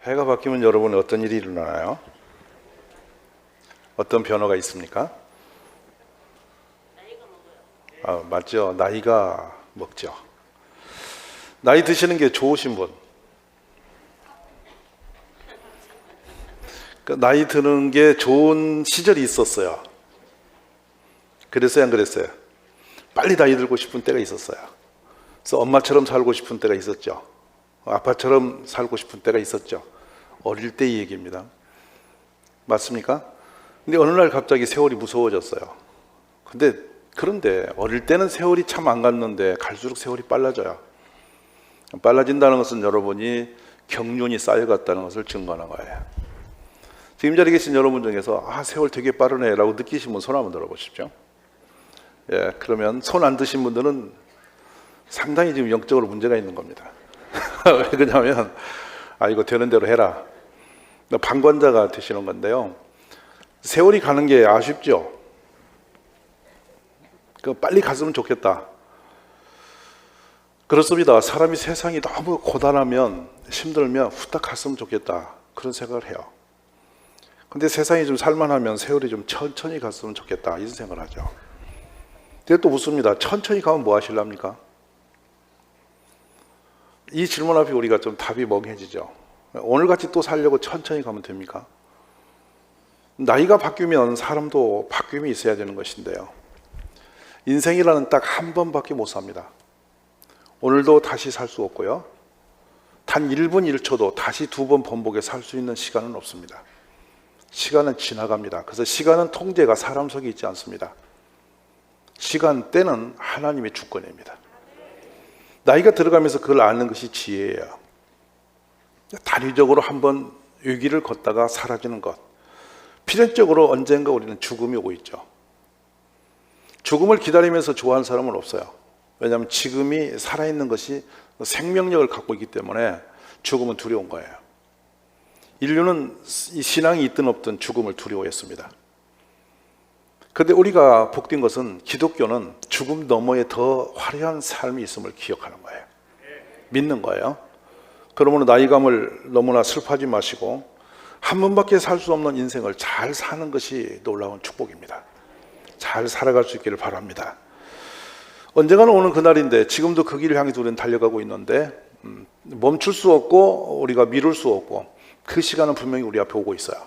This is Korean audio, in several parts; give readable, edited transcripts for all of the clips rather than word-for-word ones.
해가 바뀌면 여러분은 어떤 일이 일어나나요? 어떤 변화가 있습니까? 맞죠. 나이가 먹죠. 나이 드시는 게 좋으신 분, 나이 드는 게 좋은 시절이 있었어요. 그랬어요, 안 그랬어요? 빨리 나이 들고 싶은 때가 있었어요. 그래서 엄마처럼 살고 싶은 때가 있었죠. 아빠처럼 살고 싶은 때가 있었죠. 어릴 때의 얘기입니다. 맞습니까? 근데 어느 날 갑자기 세월이 무서워졌어요. 그런데 어릴 때는 세월이 참 안 갔는데 갈수록 세월이 빨라져요. 빨라진다는 것은 여러분이 경륜이 쌓여갔다는 것을 증거하는 거예요. 지금 자리에 계신 여러분 중에서 세월 되게 빠르네 라고 느끼신 분 손 한번 들어보십시오. 예, 그러면 손 안 드신 분들은 상당히 지금 영적으로 문제가 있는 겁니다. 왜 그러냐면 이거 되는 대로 해라. 방관자가 되시는 건데요. 세월이 가는 게 아쉽죠. 빨리 갔으면 좋겠다. 그렇습니다. 사람이 세상이 너무 고단하면 힘들면 후딱 갔으면 좋겠다. 그런 생각을 해요. 근데 세상이 좀 살만하면 세월이 좀 천천히 갔으면 좋겠다. 이런 생각을 하죠. 근데 또 묻습니다. 천천히 가면 뭐 하실랍니까? 이 질문 앞에 우리가 좀 답이 멍해지죠. 오늘같이 또 살려고 천천히 가면 됩니까? 나이가 바뀌면 사람도 바뀜이 있어야 되는 것인데요. 인생이라는 딱 한 번밖에 못 삽니다. 오늘도 다시 살 수 없고요. 단 1분 1초도 다시 2번 번복해 살 수 있는 시간은 없습니다. 시간은 지나갑니다. 그래서 시간은 통제가 사람 속에 있지 않습니다. 시간대는 하나님의 주권입니다. 나이가 들어가면서 그걸 아는 것이 지혜예요. 단위적으로 한번 위기를 걷다가 사라지는 것. 필연적으로 언젠가 우리는 죽음이 오고 있죠. 죽음을 기다리면서 좋아하는 사람은 없어요. 왜냐하면 지금이 살아있는 것이 생명력을 갖고 있기 때문에 죽음은 두려운 거예요. 인류는 이 신앙이 있든 없든 죽음을 두려워했습니다. 그런데 우리가 복된 것은 기독교는 죽음 너머에 더 화려한 삶이 있음을 기억하는 거예요. 믿는 거예요. 그러므로 나이감을 너무나 슬퍼하지 마시고 한 번밖에 살 수 없는 인생을 잘 사는 것이 놀라운 축복입니다. 잘 살아갈 수 있기를 바랍니다. 언젠가는 오는 그날인데 지금도 그 길을 향해서 우리는 달려가고 있는데 멈출 수 없고 우리가 미룰 수 없고 그 시간은 분명히 우리 앞에 오고 있어요.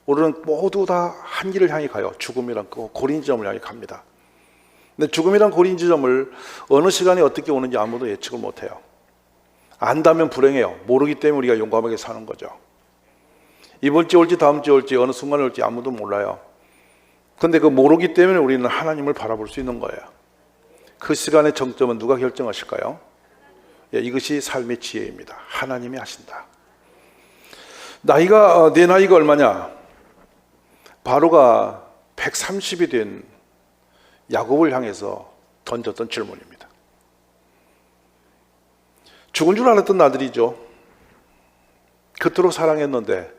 우리는 모두 다 한 길을 향해 가요. 죽음이란 고린지점을 향해 갑니다. 근데 죽음이란 고린지점을 어느 시간에 어떻게 오는지 아무도 예측을 못해요. 안다면 불행해요. 모르기 때문에 우리가 용감하게 사는 거죠. 이번 주 올지 다음 주 올지 어느 순간에 올지 아무도 몰라요. 그런데 그 모르기 때문에 우리는 하나님을 바라볼 수 있는 거예요. 그 시간의 정점은 누가 결정하실까요? 이것이 삶의 지혜입니다. 하나님이 하신다. 내 나이가 얼마냐? 바로가 130이 된 야곱을 향해서 던졌던 질문입니다. 죽은 줄 알았던 아들이죠. 그토록 사랑했는데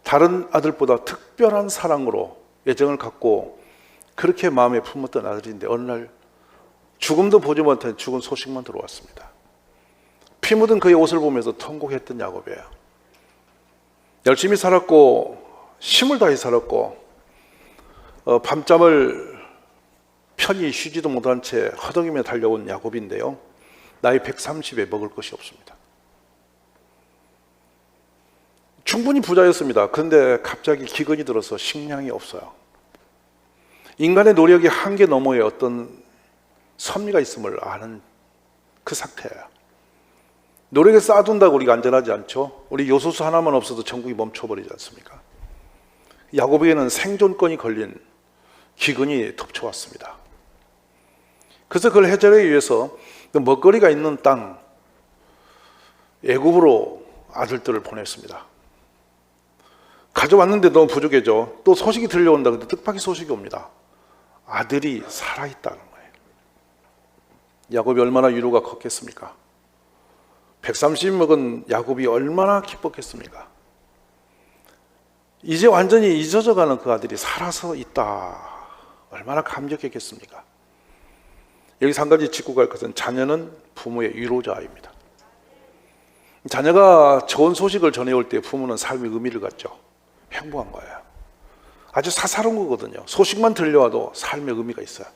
다른 아들보다 특별한 사랑으로 애정을 갖고 그렇게 마음에 품었던 아들인데 어느 날 죽음도 보지 못한 죽은 소식만 들어왔습니다. 피 묻은 그의 옷을 보면서 통곡했던 야곱이에요. 열심히 살았고 힘을 다해 살았고 밤잠을 편히 쉬지도 못한 채 허덕이며 달려온 야곱인데요. 나이 130에 먹을 것이 없습니다. 충분히 부자였습니다. 그런데 갑자기 기근이 들어서 식량이 없어요. 인간의 노력이 한계 너머에 어떤 섭리가 있음을 아는 그 상태예요. 노력에 쌓아둔다고 우리가 안전하지 않죠. 우리 요소수 하나만 없어도 전국이 멈춰버리지 않습니까? 야곱에게는 생존권이 걸린 기근이 덮쳐왔습니다. 그래서 그걸 해결하기 위해서 먹거리가 있는 땅 애굽으로 아들들을 보냈습니다. 가져왔는데 너무 부족해져. 또 소식이 들려온다. 근데 뜻밖의 소식이 옵니다. 아들이 살아있다는 거예요. 야곱이 얼마나 위로가 컸겠습니까? 130 먹은 야곱이 얼마나 기뻤겠습니까? 이제 완전히 잊어져가는 그 아들이 살아서 있다. 얼마나 감격했겠습니까? 여기서 한 가지 짚고 갈 것은 자녀는 부모의 위로자입니다. 자녀가 좋은 소식을 전해올 때 부모는 삶의 의미를 갖죠. 행복한 거예요. 아주 사사로운 거거든요. 소식만 들려와도 삶의 의미가 있어요.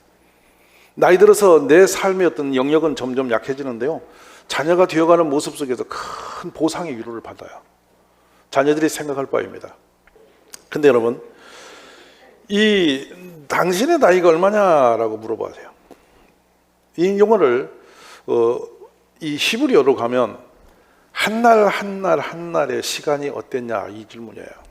나이 들어서 내 삶의 어떤 영역은 점점 약해지는데요, 자녀가 되어가는 모습 속에서 큰 보상의 위로를 받아요. 자녀들이 생각할 바입니다. 근데 여러분, 이 당신의 나이가 얼마냐라고 물어봐세요. 이 용어를 이 히브리어로 가면 한 날 한 날 한 날의 시간이 어땠냐, 이 질문이에요.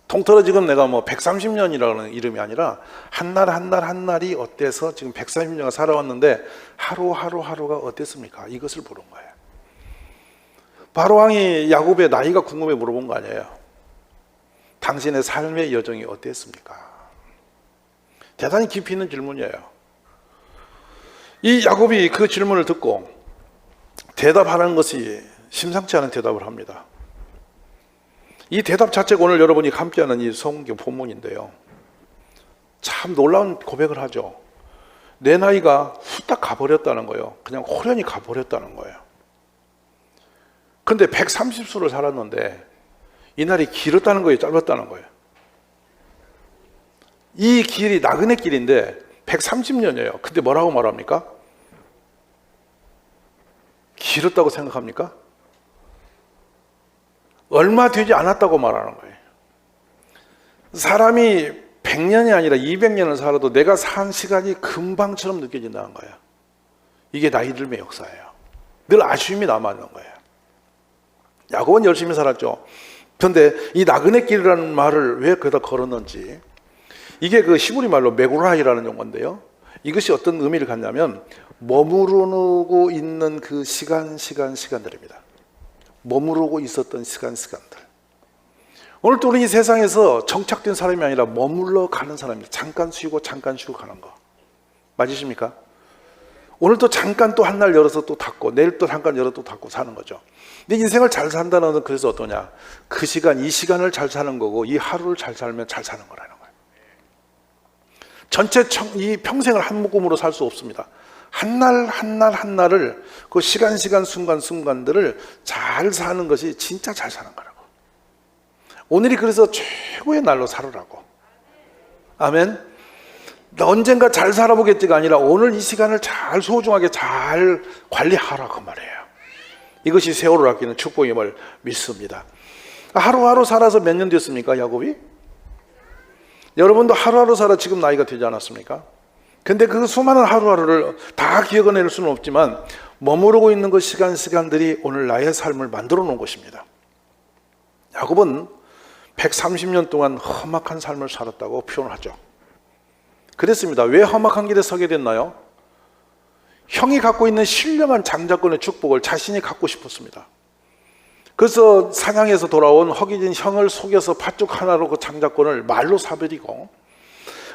통틀어 지금 내가 뭐 130년이라는 이름이 아니라 한 날 한 날 한 날이 어때서 지금 130년을 살아왔는데 하루하루가 어땠습니까? 이것을 물은 거예요. 바로왕이 야곱의 나이가 궁금해 물어본 거 아니에요. 당신의 삶의 여정이 어땠습니까? 대단히 깊이 있는 질문이에요. 이 야곱이 그 질문을 듣고 대답하는 것이 심상치 않은 대답을 합니다. 이 대답 자체가 오늘 여러분이 함께하는 이 성경 본문인데요, 참 놀라운 고백을 하죠. 내 나이가 후딱 가버렸다는 거예요. 그냥 호련히 가버렸다는 거예요. 근데 130수를 살았는데 이 날이 길었다는 거예요, 짧았다는 거예요? 이 길이 나그네 길인데 130년이에요. 근데 뭐라고 말합니까? 길었다고 생각합니까? 얼마 되지 않았다고 말하는 거예요. 사람이 100년이 아니라 200년을 살아도 내가 산 시간이 금방처럼 느껴진다는 거예요. 이게 나이 들음의 역사예요. 늘 아쉬움이 남아있는 거예요. 야곱은 열심히 살았죠. 그런데 이 나그네 길이라는 말을 왜 거기다 걸었는지, 이게 그 히브리 말로 메구라이라는 용어인데요, 이것이 어떤 의미를 갖냐면 머무르고 있는 그 시간들입니다. 머무르고 있었던 시간들. 오늘 또 우리 이 세상에서 정착된 사람이 아니라 머물러 가는 사람입니다. 잠깐 쉬고 가는 거. 맞으십니까? 오늘 또 잠깐 또 한 날 열어서 또 닫고, 내일 또 잠깐 열어 또 닫고 사는 거죠. 근데 인생을 잘 산다는 것은 그래서 어떠냐? 그 시간, 이 시간을 잘 사는 거고, 이 하루를 잘 살면 잘 사는 거라는 거예요. 전체 이 평생을 한 묶음으로 살 수 없습니다. 한 날을 그 순간들을 잘 사는 것이 진짜 잘 사는 거라고. 오늘이 그래서 최고의 날로 살으라고. 아멘. 언젠가 잘 살아보겠지가 아니라 오늘 이 시간을 잘 소중하게 잘 관리하라고 말이에요. 이것이 세월을 아끼는 축복임을 믿습니다. 하루하루 살아서 몇 년 됐습니까, 야곱이? 여러분도 하루하루 살아 지금 나이가 되지 않았습니까? 근데 그 수많은 하루하루를 다 기억해낼 수는 없지만 머무르고 있는 그 시간들이 오늘 나의 삶을 만들어 놓은 것입니다. 야곱은 130년 동안 험악한 삶을 살았다고 표현하죠. 그랬습니다. 왜 험악한 길에 서게 됐나요? 형이 갖고 있는 신령한 장자권의 축복을 자신이 갖고 싶었습니다. 그래서 사냥에서 돌아온 허기진 형을 속여서 팥죽 하나로 그 장자권을 말로 사버리고,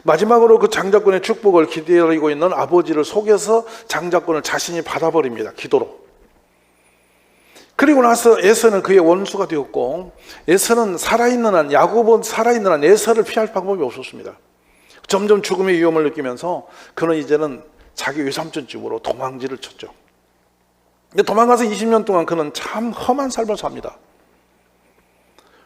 마지막으로 그 장자권의 축복을 기다리고 있는 아버지를 속여서 장자권을 자신이 받아버립니다. 기도로. 그리고 나서 에서는 그의 원수가 되었고, 에서는 살아있는 한, 야곱은 살아있는 한 에서를 피할 방법이 없었습니다. 점점 죽음의 위험을 느끼면서 그는 이제는 자기 외삼촌 집으로 도망지를 쳤죠. 근데 도망가서 20년 동안 그는 참 험한 삶을 삽니다.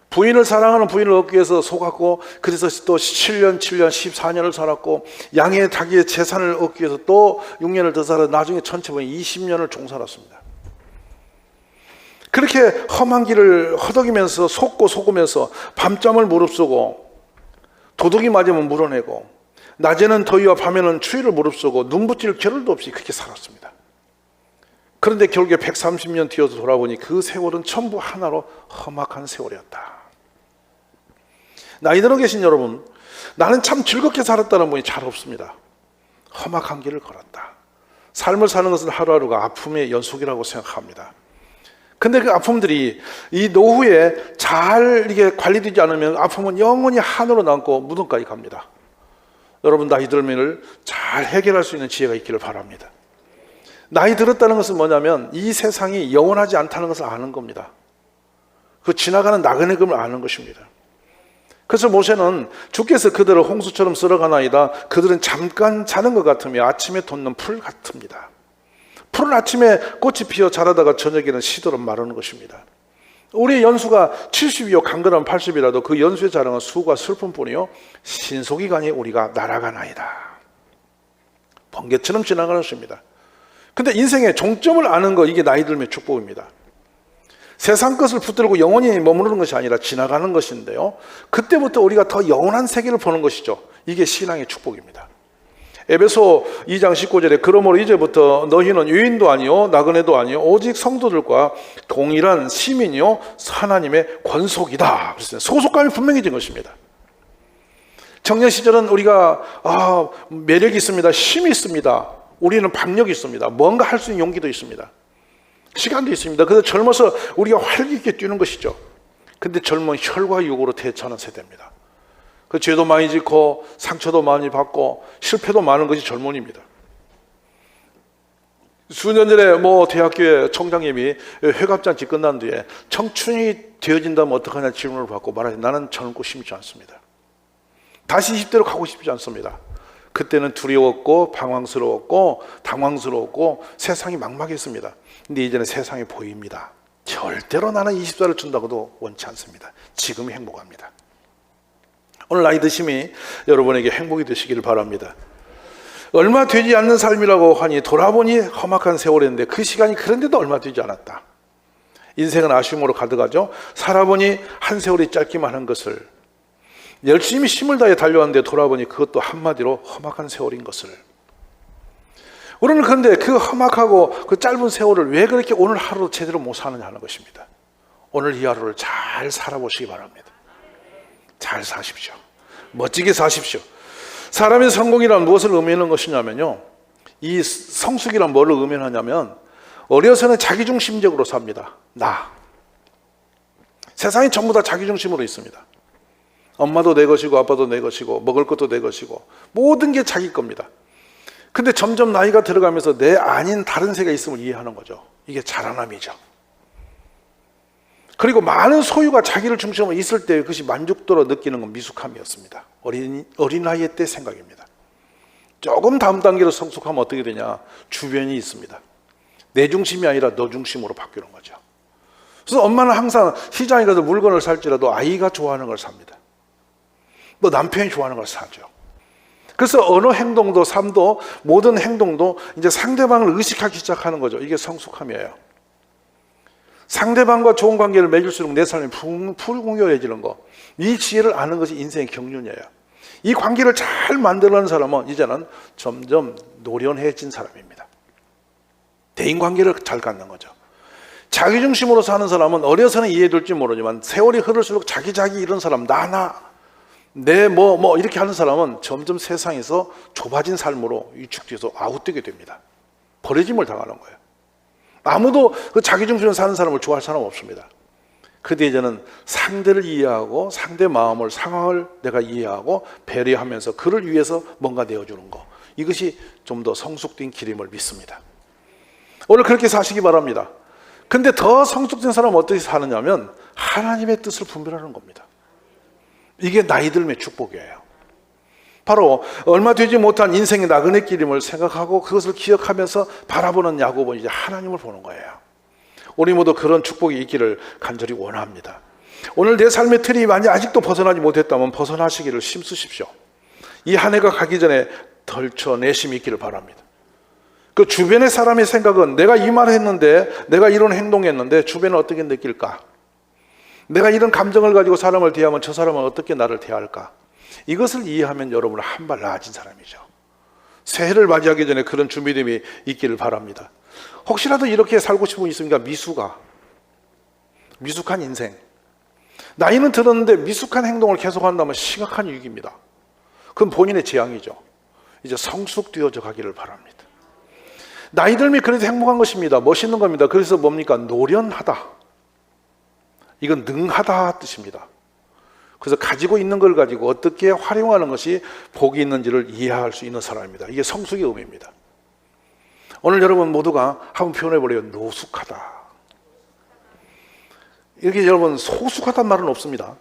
부인을 사랑하는 부인을 얻기 위해서 속았고, 그래서 또 7년, 14년을 살았고, 양의 닭의 재산을 얻기 위해서 또 6년을 더 살아 나중에 전체 보니 20년을 종살았습니다. 그렇게 험한 길을 허덕이면서 속으면서 밤잠을 무릅쓰고, 도둑이 맞으면 물어내고, 낮에는 더위와 밤에는 추위를 무릅쓰고 눈붙일 겨를도 없이 그렇게 살았습니다. 그런데 결국에 130년 뒤어서 돌아보니 그 세월은 전부 하나로 험악한 세월이었다. 나이 들어 계신 여러분, 나는 참 즐겁게 살았다는 분이 잘 없습니다. 험악한 길을 걸었다. 삶을 사는 것은 하루하루가 아픔의 연속이라고 생각합니다. 근데 그 아픔들이 이 노후에 잘 이게 관리되지 않으면 아픔은 영원히 한으로 남고 무덤까지 갑니다. 여러분, 나이 들면을 잘 해결할 수 있는 지혜가 있기를 바랍니다. 나이 들었다는 것은 뭐냐면 이 세상이 영원하지 않다는 것을 아는 겁니다. 그 지나가는 나그네 금을 아는 것입니다. 그래서 모세는 주께서 그들을 홍수처럼 쓸어가나이다. 그들은 잠깐 자는 것 같으며 아침에 돋는 풀 같습니다. 푸른 아침에 꽃이 피어 자라다가 저녁에는 시들어 마르는 것입니다. 우리의 연수가 70이요 강건하면 80이라도 그 연수의 자랑은 수고와 슬픔뿐이요 신속이 가니 우리가 날아가나이다. 번개처럼 지나가는 것입니다. 근데 인생의 종점을 아는 거, 이게 나이 들면 축복입니다. 세상 것을 붙들고 영원히 머무르는 것이 아니라 지나가는 것인데요, 그때부터 우리가 더 영원한 세계를 보는 것이죠. 이게 신앙의 축복입니다. 에베소 2장 19절에 그러므로 이제부터 너희는 유인도 아니요 나그네도 아니요 오직 성도들과 동일한 시민이요 하나님의 권속이다. 그랬어요. 소속감이 분명해진 것입니다. 청년 시절은 우리가 매력이 있습니다. 힘이 있습니다. 우리는 박력이 있습니다. 뭔가 할 수 있는 용기도 있습니다. 시간도 있습니다. 그래서 젊어서 우리가 활기 있게 뛰는 것이죠. 근데 젊은 혈과 육으로 대처하는 세대입니다. 그 죄도 많이 짓고 상처도 많이 받고 실패도 많은 것이 젊은입니다. 수년 전에 대학교에 총장님이 회갑잔치 끝난 뒤에 청춘이 되어진다면 어떡하냐 질문을 받고 말하지, 나는 젊고 싶지 않습니다. 다시 20대로 가고 싶지 않습니다. 그때는 두려웠고 방황스러웠고 당황스러웠고 세상이 막막했습니다. 근데 이제는 세상이 보입니다. 절대로 나는 20살을 준다고도 원치 않습니다. 지금이 행복합니다. 오늘 나이 드심이 여러분에게 행복이 되시기를 바랍니다. 얼마 되지 않는 삶이라고 하니 돌아보니 험악한 세월인데 그 시간이 그런데도 얼마 되지 않았다. 인생은 아쉬움으로 가득하죠. 살아보니 한 세월이 짧기만 한 것을, 열심히 힘을 다해 달려왔는데 돌아보니 그것도 한마디로 험악한 세월인 것을. 우리는 그런데 그 험악하고 그 짧은 세월을 왜 그렇게 오늘 하루도 제대로 못 사느냐 하는 것입니다. 오늘 이 하루를 잘 살아보시기 바랍니다. 잘 사십시오. 멋지게 사십시오. 사람의 성공이란 무엇을 의미하는 것이냐면요, 이 성숙이란 뭘 의미하냐면 어려서는 자기중심적으로 삽니다. 나. 세상이 전부 다 자기중심으로 있습니다. 엄마도 내 것이고 아빠도 내 것이고 먹을 것도 내 것이고 모든 게 자기 겁니다. 근데 점점 나이가 들어가면서 내 아닌 다른 세계가 있음을 이해하는 거죠. 이게 자라남이죠. 그리고 많은 소유가 자기를 중심으로 있을 때 그것이 만족도로 느끼는 건 미숙함이었습니다. 어린아이 때 생각입니다. 조금 다음 단계로 성숙하면 어떻게 되냐, 주변이 있습니다. 내 중심이 아니라 너 중심으로 바뀌는 거죠. 그래서 엄마는 항상 시장에 가서 물건을 살지라도 아이가 좋아하는 걸 삽니다. 또 남편이 좋아하는 걸 사죠. 그래서 어느 행동도 삶도 모든 행동도 이제 상대방을 의식하기 시작하는 거죠. 이게 성숙함이에요. 상대방과 좋은 관계를 맺을수록 내 삶이 풍요해지는 거, 이 지혜를 아는 것이 인생의 경륜이에요. 이 관계를 잘 만들어가는 사람은 이제는 점점 노련해진 사람입니다. 대인관계를 잘 갖는 거죠. 자기중심으로 사는 사람은 어려서는 이해될지 모르지만 세월이 흐를수록 자기 이런 사람, 내 이렇게 하는 사람은 점점 세상에서 좁아진 삶으로 위축돼서 아웃되게 됩니다. 버려짐을 당하는 거예요. 아무도 그 자기중심으로 사는 사람을 좋아할 사람 없습니다. 그런데 이제는 상대를 이해하고 상대 마음을, 상황을 내가 이해하고 배려하면서 그를 위해서 뭔가 내어주는 거, 이것이 좀 더 성숙된 길임을 믿습니다. 오늘 그렇게 사시기 바랍니다. 근데 더 성숙된 사람은 어떻게 사느냐면 하나님의 뜻을 분별하는 겁니다. 이게 나이 들면 축복이에요. 바로 얼마 되지 못한 인생의 나그네 길임을 생각하고 그것을 기억하면서 바라보는 야곱은 이제 하나님을 보는 거예요. 우리 모두 그런 축복이 있기를 간절히 원합니다. 오늘 내 삶의 틀이 만약 아직도 벗어나지 못했다면 벗어나시기를 힘쓰십시오. 이 한 해가 가기 전에 덜쳐내심이 있기를 바랍니다. 그 주변의 사람의 생각은 내가 이 말을 했는데, 내가 이런 행동했는데 주변은 어떻게 느낄까? 내가 이런 감정을 가지고 사람을 대하면 저 사람은 어떻게 나를 대할까? 이것을 이해하면 여러분은 한 발 나아진 사람이죠. 새해를 맞이하기 전에 그런 준비됨이 있기를 바랍니다. 혹시라도 이렇게 살고 싶은 분 있습니까? 미숙한 인생. 나이는 들었는데 미숙한 행동을 계속한다면 심각한 위기입니다. 그건 본인의 재앙이죠. 이제 성숙되어져 가기를 바랍니다. 나이 들면 그래도 행복한 것입니다. 멋있는 겁니다. 그래서 뭡니까? 노련하다. 이건 능하다 뜻입니다. 그래서 가지고 있는 걸 가지고 어떻게 활용하는 것이 복이 있는지를 이해할 수 있는 사람입니다. 이게 성숙의 의미입니다. 오늘 여러분 모두가 한번 표현해보래요. 노숙하다. 이렇게 여러분 소숙하다는 말은 없습니다.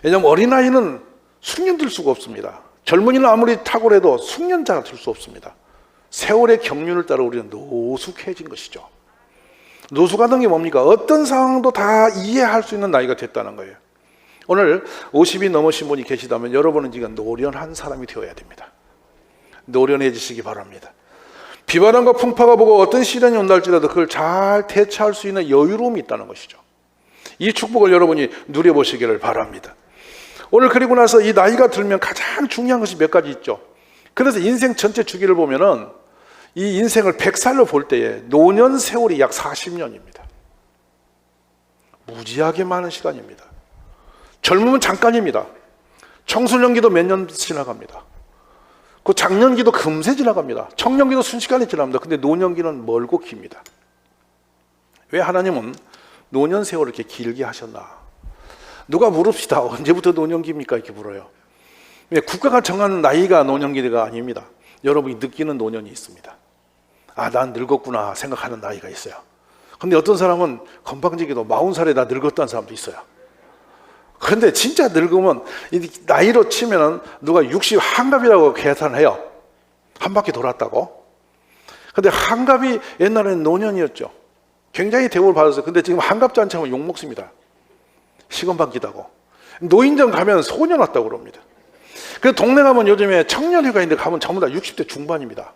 왜냐하면 어린아이는 숙련될 수가 없습니다. 젊은이는 아무리 탁월해도 숙련자가 될 수 없습니다. 세월의 경륜을 따라 우리는 노숙해진 것이죠. 노숙하는 게 뭡니까? 어떤 상황도 다 이해할 수 있는 나이가 됐다는 거예요. 오늘 50이 넘으신 분이 계시다면 여러분은 지금 노련한 사람이 되어야 됩니다. 노련해지시기 바랍니다. 비바람과 풍파가 보고 어떤 시련이 온달지라도 그걸 잘 대처할 수 있는 여유로움이 있다는 것이죠. 이 축복을 여러분이 누려보시기를 바랍니다. 오늘 그리고 나서 이 나이가 들면 가장 중요한 것이 몇 가지 있죠. 그래서 인생 전체 주기를 보면은 이 인생을 100살로 볼 때에 노년 세월이 약 40년입니다. 무지하게 많은 시간입니다. 젊으면 잠깐입니다. 청소년기도 몇 년 지나갑니다. 그 장년기도 금세 지나갑니다. 청년기도 순식간에 지납니다. 근데 노년기는 멀고 깁니다. 왜 하나님은 노년 세월을 이렇게 길게 하셨나? 누가 물읍시다. 언제부터 노년기입니까? 이렇게 물어요. 국가가 정하는 나이가 노년기가 아닙니다. 여러분이 느끼는 노년이 있습니다. 아, 난 늙었구나 생각하는 나이가 있어요. 근데 어떤 사람은 건방지게도 40살에 다 늙었다는 사람도 있어요. 그런데 진짜 늙으면 나이로 치면은 누가 60 한갑이라고 계산해요. 한 바퀴 돌았다고. 근데 한갑이 옛날에는 노년이었죠. 굉장히 대우를 받았어요. 근데 지금 한갑잔치 하면 욕먹습니다. 시간 바뀌다고. 노인정 가면 소년 왔다고 그럽니다. 그래서 동네 가면 요즘에 청년회가 있는데 가면 전부 다 60대 중반입니다.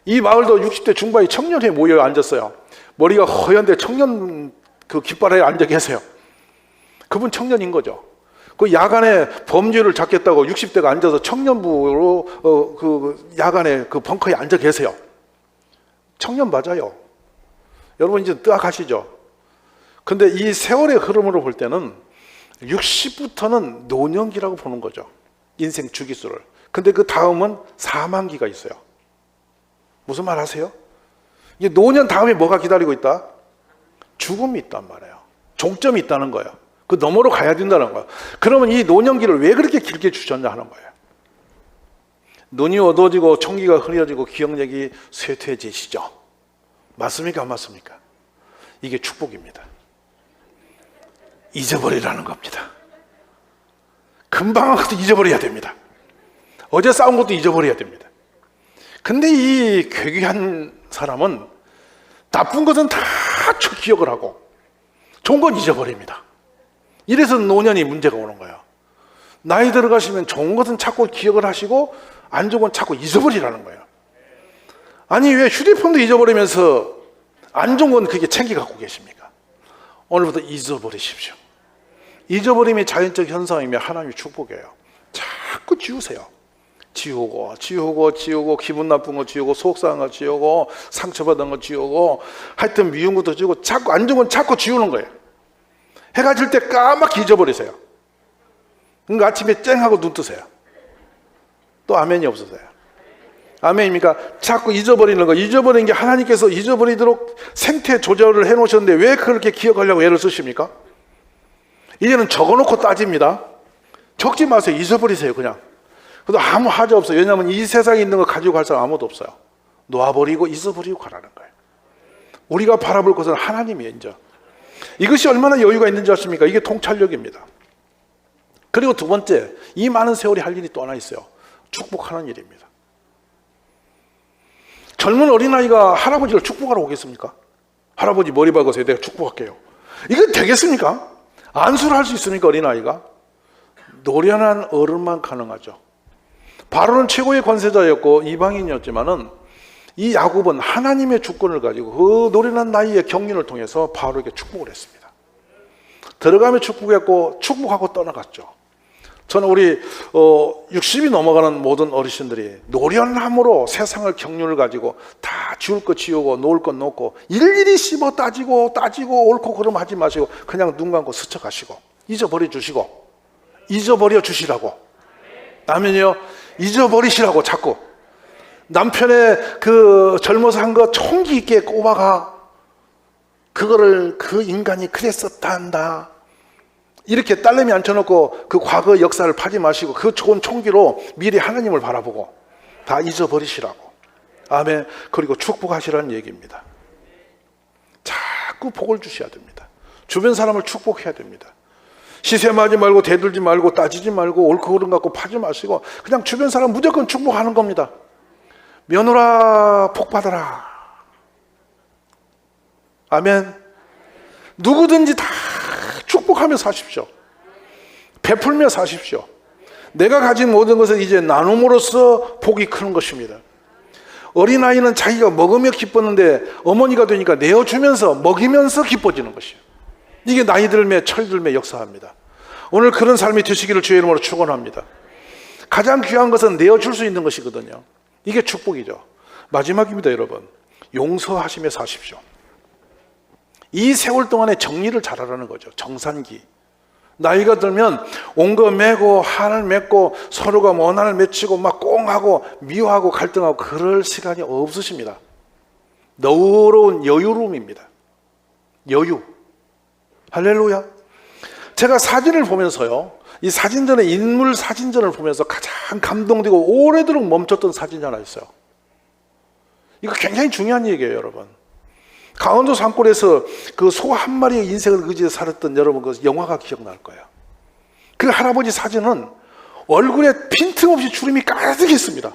이 마을도 60대 중반이 청년회에 모여 앉았어요. 머리가 허연데 청년 그 깃발에 앉아 계세요. 그분 청년인 거죠. 그 야간에 범죄를 잡겠다고 60대가 앉아서 청년부로 그 야간에 그 벙커에 앉아 계세요. 청년 맞아요. 여러분 이제 뜨악하시죠? 근데 이 세월의 흐름으로 볼 때는 60부터는 노년기라고 보는 거죠. 인생 주기수를. 근데 그 다음은 사망기가 있어요. 무슨 말 하세요? 이제 노년 다음에 뭐가 기다리고 있다? 죽음이 있단 말이에요. 종점이 있다는 거예요. 그 너머로 가야 된다는 거예요. 그러면 이 노년기를 왜 그렇게 길게 주셨냐 하는 거예요. 눈이 어두워지고 총기가 흐려지고 기억력이 쇠퇴해지시죠. 맞습니까? 안 맞습니까? 이게 축복입니다. 잊어버리라는 겁니다. 금방 한 것도 잊어버려야 됩니다. 어제 싸운 것도 잊어버려야 됩니다. 근데 이 괴기한 사람은 나쁜 것은 다 기억을 하고 좋은 건 잊어버립니다. 이래서 노년이 문제가 오는 거예요. 나이 들어가시면 좋은 것은 자꾸 기억을 하시고 안 좋은 건 자꾸 잊어버리라는 거예요. 아니 왜 휴대폰도 잊어버리면서 안 좋은 건 그렇게 챙겨 갖고 계십니까? 오늘부터 잊어버리십시오. 잊어버림이 자연적 현상이며 하나님의 축복이에요. 자꾸 지우세요. 지우고 기분 나쁜 거 지우고 속상한 거 지우고 상처받은 거 지우고 하여튼 미운 것도 지우고 자꾸 안 좋은 건 자꾸 지우는 거예요. 해가 질 때 까맣게 잊어버리세요. 그러니까 아침에 쨍하고 눈 뜨세요. 또 아멘이 없으세요. 아멘입니까? 자꾸 잊어버리는 거. 잊어버리는 게 하나님께서 잊어버리도록 생태 조절을 해놓으셨는데 왜 그렇게 기억하려고 애를 쓰십니까? 이제는 적어놓고 따집니다. 적지 마세요. 잊어버리세요 그냥. 그래도 아무 하자 없어요. 왜냐하면 이 세상에 있는 거 가지고 갈 사람 아무도 없어요. 놓아버리고 잊어버리고 가라는 거예요. 우리가 바라볼 것은 하나님이에요. 이제 이것이 얼마나 여유가 있는지 아십니까? 이게 통찰력입니다. 그리고 두 번째, 이 많은 세월이 할 일이 또 하나 있어요. 축복하는 일입니다. 젊은 어린아이가 할아버지를 축복하러 오겠습니까? 할아버지 머리 박으세요. 내가 축복할게요. 이거 되겠습니까? 안수를 할 수 있습니까? 어린아이가? 노련한 어른만 가능하죠. 바로는 최고의 권세자였고 이방인이었지만은 이 야곱은 하나님의 주권을 가지고 그 노련한 나이의 경륜을 통해서 바로에게 축복을 했습니다. 들어가며 축복했고 축복하고 떠나갔죠. 저는 우리 60이 넘어가는 모든 어르신들이 노련함으로 세상을 경륜을 가지고 다 지울 것 지우고 놓을 것 놓고 일일이 씹어 따지고 옳고 그름 하지 마시고 그냥 눈 감고 스쳐가시고 잊어버려 주시고 잊어버려 주시라고. 아멘이요. 잊어버리시라고. 자꾸 남편의 그 젊어서 한 거 총기 있게 꼽아가 그거를 그 인간이 그랬었다 한다 이렇게 딸내미 앉혀놓고 그 과거 역사를 파지 마시고 그 좋은 총기로 미리 하나님을 바라보고 다 잊어버리시라고. 아멘. 그리고 축복하시라는 얘기입니다. 자꾸 복을 주셔야 됩니다. 주변 사람을 축복해야 됩니다. 시샘하지 말고 대들지 말고 따지지 말고 옳고 그름 갖고 파지 마시고 그냥 주변 사람 무조건 축복하는 겁니다. 며느라 복 받아라. 아멘. 누구든지 다 축복하며 사십시오. 베풀며 사십시오. 내가 가진 모든 것을 이제 나눔으로써 복이 크는 것입니다. 어린아이는 자기가 먹으며 기뻤는데 어머니가 되니까 내어주면서 먹이면서 기뻐지는 것이에요. 이게 나이 들매 철들매 역사합니다. 오늘 그런 삶이 되시기를 주의 이름으로 축원합니다. 가장 귀한 것은 내어줄 수 있는 것이거든요. 이게 축복이죠. 마지막입니다, 여러분. 용서하시며 사십시오. 이 세월 동안에 정리를 잘하라는 거죠. 정산기. 나이가 들면 온 거 메고 한을 맺고 서로가 원한을 맺히고 막 꽁하고 미워하고 갈등하고 그럴 시간이 없으십니다. 너그러운 여유로움입니다. 여유. 할렐루야. 제가 사진을 보면서요, 이 사진전의 인물 사진전을 보면서 가장 감동되고 오래도록 멈췄던 사진이 하나 있어요. 이거 굉장히 중요한 얘기예요, 여러분. 강원도 산골에서 그 소 한 마리의 인생을 의지해 살았던 여러분 그 영화가 기억날 거예요. 그 할아버지 사진은 얼굴에 빈틈없이 주름이 가득했습니다.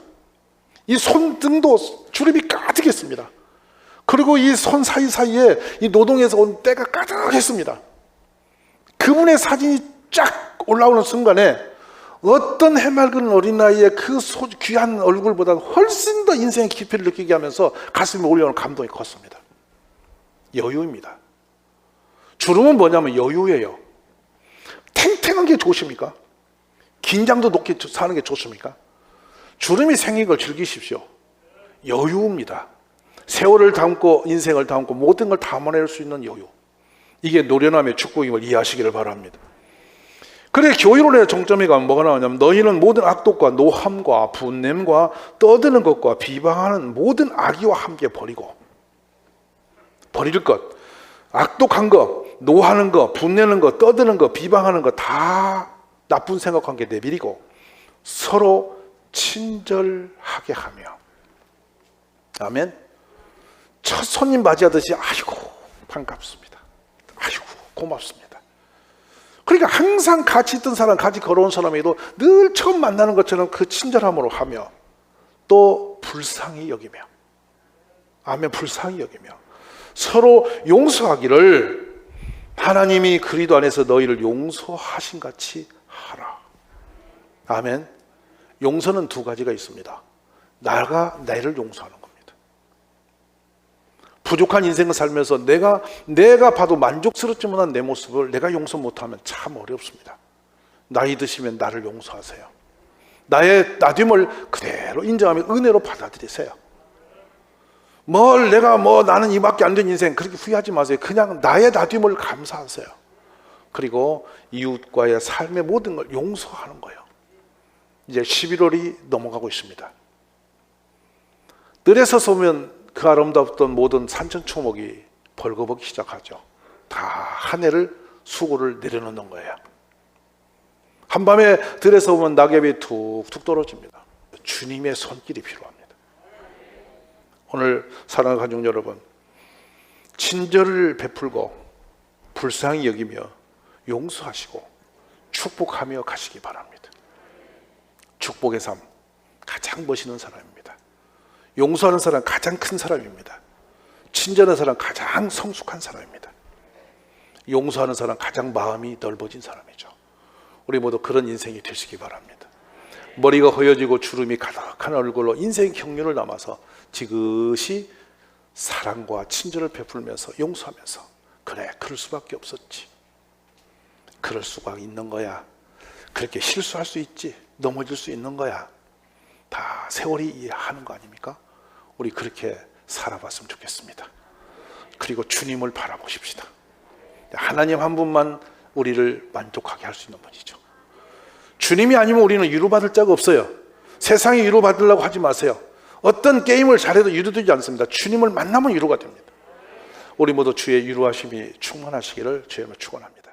이 손등도 주름이 가득했습니다. 그리고 이 손 사이사이에 이 노동에서 온 때가 가득했습니다. 그분의 사진이 쫙 올라오는 순간에 어떤 해맑은 어린아이의 그 귀한 얼굴보다 훨씬 더 인생의 깊이를 느끼게 하면서 가슴에 올려오는 감동이 컸습니다. 여유입니다. 주름은 뭐냐면 여유예요. 탱탱한 게 좋으십니까? 긴장도 높게 사는 게 좋습니까? 주름이 생긴 걸 즐기십시오. 여유입니다. 세월을 담고 인생을 담고 모든 걸 담아낼 수 있는 여유. 이게 노련함의 축복임을 이해하시기를 바랍니다. 그래 교회론의 정점에 가면 뭐가 나오냐면 너희는 모든 악독과 노함과 분냄과 떠드는 것과 비방하는 모든 악의와 함께 버리고, 버릴 것, 악독한 것, 노하는 것, 분내는 것, 떠드는 것, 비방하는 것 다 나쁜 생각한 게 내버리고 서로 친절하게 하며. 아멘. 첫 손님 맞이하듯이 아이고 반갑습니다. 아이고 고맙습니다. 그러니까 항상 같이 있던 사람, 같이 걸어온 사람에도 늘 처음 만나는 것처럼 그 친절함으로 하며 또 불쌍히 여기며. 아멘. 불쌍히 여기며 서로 용서하기를 하나님이 그리스도 안에서 너희를 용서하신 같이 하라. 아멘. 용서는 두 가지가 있습니다. 나가 나를 용서하는 겁니다. 부족한 인생을 살면서 내가 봐도 만족스럽지 못한 내 모습을 내가 용서 못하면 참 어렵습니다. 나이 드시면 나를 용서하세요. 나의 나됨을 그대로 인정하며 은혜로 받아들이세요. 나는 이밖에 안 된 인생 그렇게 후회하지 마세요. 그냥 나의 나됨을 감사하세요. 그리고 이웃과의 삶의 모든 걸 용서하는 거예요. 이제 11월이 넘어가고 있습니다. 뜰에 서서 보면 그 아름다웠던 모든 산천초목이 벌거벗기 시작하죠. 다 한 해를 수고를 내려놓는 거예요. 한밤에 들에서 보면 낙엽이 툭툭 떨어집니다. 주님의 손길이 필요합니다. 오늘 사랑하는 가족 여러분, 친절을 베풀고 불쌍히 여기며 용서하시고 축복하며 가시기 바랍니다. 축복의 삶, 가장 멋있는 사람입니다. 용서하는 사람 가장 큰 사람입니다. 친절한 사람 가장 성숙한 사람입니다. 용서하는 사람 가장 마음이 넓어진 사람이죠. 우리 모두 그런 인생이 되시기 바랍니다. 머리가 허여지고 주름이 가득한 얼굴로 인생 경륜을 남아서 지그시 사랑과 친절을 베풀면서 용서하면서 그래 그럴 수밖에 없었지, 그럴 수가 있는 거야, 그렇게 실수할 수 있지, 넘어질 수 있는 거야, 다 세월이 이해하는 거 아닙니까? 우리 그렇게 살아봤으면 좋겠습니다. 그리고 주님을 바라보십시다. 하나님 한 분만 우리를 만족하게 할 수 있는 분이죠. 주님이 아니면 우리는 위로받을 자가 없어요. 세상에 위로받으려고 하지 마세요. 어떤 게임을 잘해도 위로되지 않습니다. 주님을 만나면 위로가 됩니다. 우리 모두 주의 위로하심이 충만하시기를 주의 이름으로 축원합니다.